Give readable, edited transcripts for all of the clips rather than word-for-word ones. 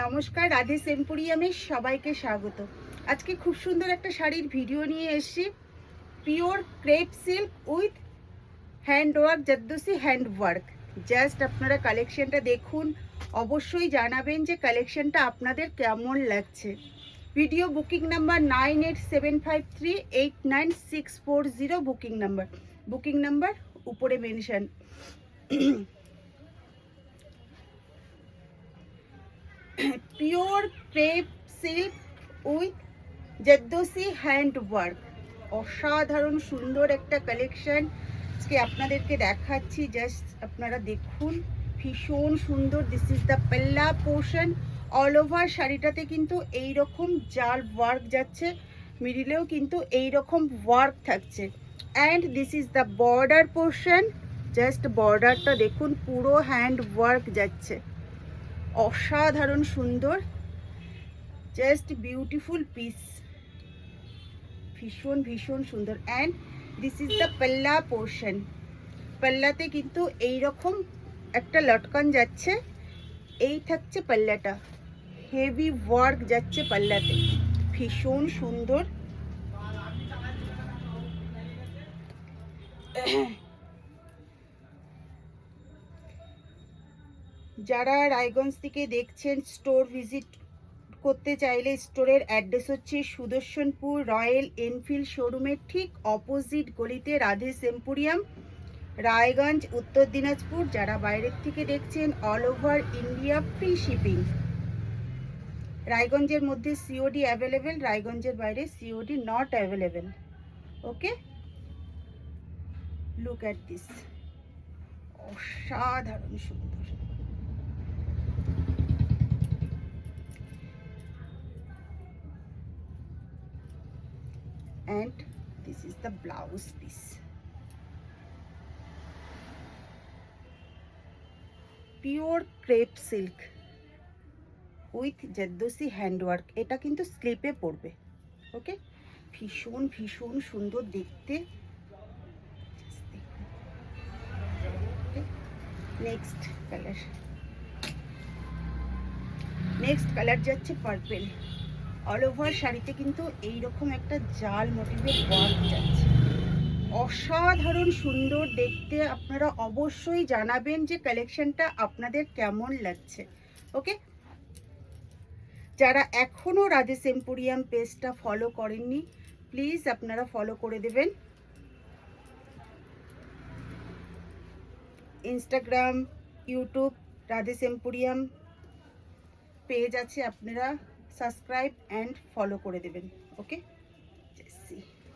নমস্কার, রাধে এম্পোরিয়ামে সবাইকে স্বাগত। আজকে খুব সুন্দর একটা শাড়ির ভিডিও নিয়ে এসেছি। Pure crepe silk with hand work, zardozi hand work. Just আপনারা কালেকশনটা দেখুন, অবশ্যই জানাবেন যে কালেকশনটা আপনাদের কেমন লাগছে। Video booking number 9875389640, booking number উপরে mention. Pure crepe silk with zardozi hand work, অসাধারণ সুন্দর একটা কালেকশন আজকে আপনাদেরকে দেখাচ্ছি। জাস্ট আপনারা দেখুন, ভীষণ সুন্দর। দিস ইজ দ্য পাল্লা পোর্শন। অল ওভার শাড়িটাতে কিন্তু এই রকম জাল ওয়ার্ক যাচ্ছে, মিডিলেও কিন্তু এই রকম ওয়ার্ক থাকছে। And this is the border portion. Just বর্ডারটা দেখুন, পুরো হ্যান্ড ওয়ার্ক যাচ্ছে, অসাধারণ সুন্দর, জাস্ট বিউটিফুল পিস, ভীষণ ভীষণ সুন্দর। অ্যান্ড দিস ইজ দ্য পাল্লা পোর্শন। পাল্লাতে কিন্তু এইরকম একটা লটকান যাচ্ছে, এই থাকছে পাল্লাটা, হেভি ওয়ার্ক যাচ্ছে পাল্লাতে, ভীষণ সুন্দর। যারা রায়গঞ্জ থেকে দেখছেন, স্টোর ভিজিট করতে চাইলে স্টোরের অ্যাড্রেস হচ্ছে সুদর্শনপুর রয়্যাল এনফিল্ড শোরুমের ঠিক অপোজিট গলিতে রাধে এম্পোরিয়াম, রায়গঞ্জ, উত্তর দিনাজপুর। যারা বাইরের থেকে দেখছেন, all over India free shipping. রায়গঞ্জের মধ্যে সিওডি অ্যাভেলেবেল, রায়গঞ্জের বাইরে COD not available. Okay, look at this, অসাধারণ সুন্দর। And this is the blouse piece. Pure crepe silk with zardozi hand work. এটা কিন্তু স্লিপে পড়বে। ওকে, ভীষণ ভীষণ সুন্দর দেখতে। নেক্সট কালার যাচ্ছে পার্পেল। অল ওভার শাড়িতে কিন্তু এইরকম একটা জাল মোটিভের ওয়ার্ক যাচ্ছে, অসাধারণ সুন্দর দেখতে। আপনারা অবশ্যই জানাবেন যে কালেকশনটা আপনাদের কেমন লাগছে। ওকে, যারা এখনও রাধে এম্পোরিয়াম পেজটা ফলো করেননি, প্লিজ আপনারা ফলো করে দেবেন। Instagram, YouTube Radhe emporium page আছে, আপনারা সাবস্ক্রাইব অ্যান্ড ফলো করে দেবেন। ওকে,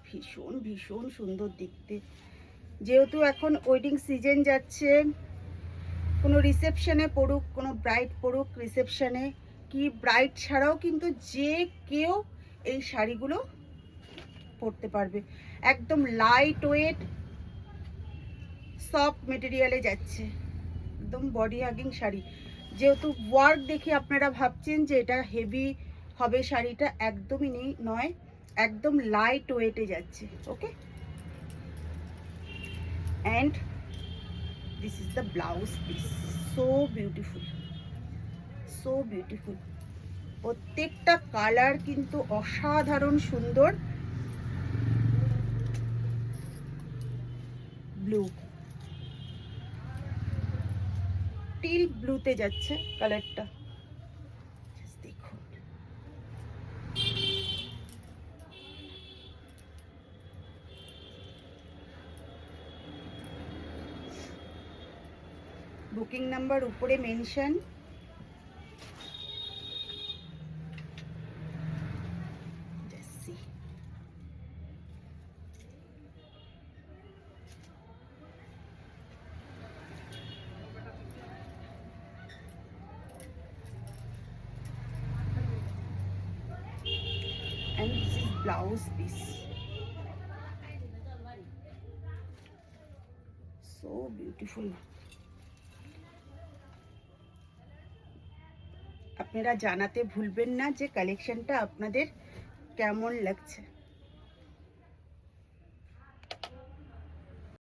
ভীষণ ভীষণ সুন্দর দেখতে। যেহেতু এখন ওয়েডিং সিজন যাচ্ছে, কোনো রিসেপশনে পড়ুক, কোনো ব্রাইড পড়ুক রিসেপশনে, কি ব্রাইড ছাড়াও কিন্তু যে কেউ এই শাড়িগুলো পরতে পারবে। একদম লাইট ওয়েট সফট মেটেরিয়ালে যাচ্ছে, একদম বডি হাগিং শাড়ি। যেহেতু ওয়ার্ক দেখে আপনারা ভাবছেন যে এটা হেভি হবে, শাড়িটা একদমই নয়, একদম লাইট ওয়েটে যাচ্ছে। Okay, and this is the blouse piece. So beautiful, so beautiful. প্রত্যেকটা কালার কিন্তু অসাধারণ সুন্দর। ব্লু, টিল ব্লুতে যাচ্ছে কালারটা, দেখুন। বুকিং নাম্বার উপরে mention. And this is blouse piece. So beautiful. আপনারা জানাতে ভুলবেন না যে কালেকশনটা আপনাদের কেমন লাগছে।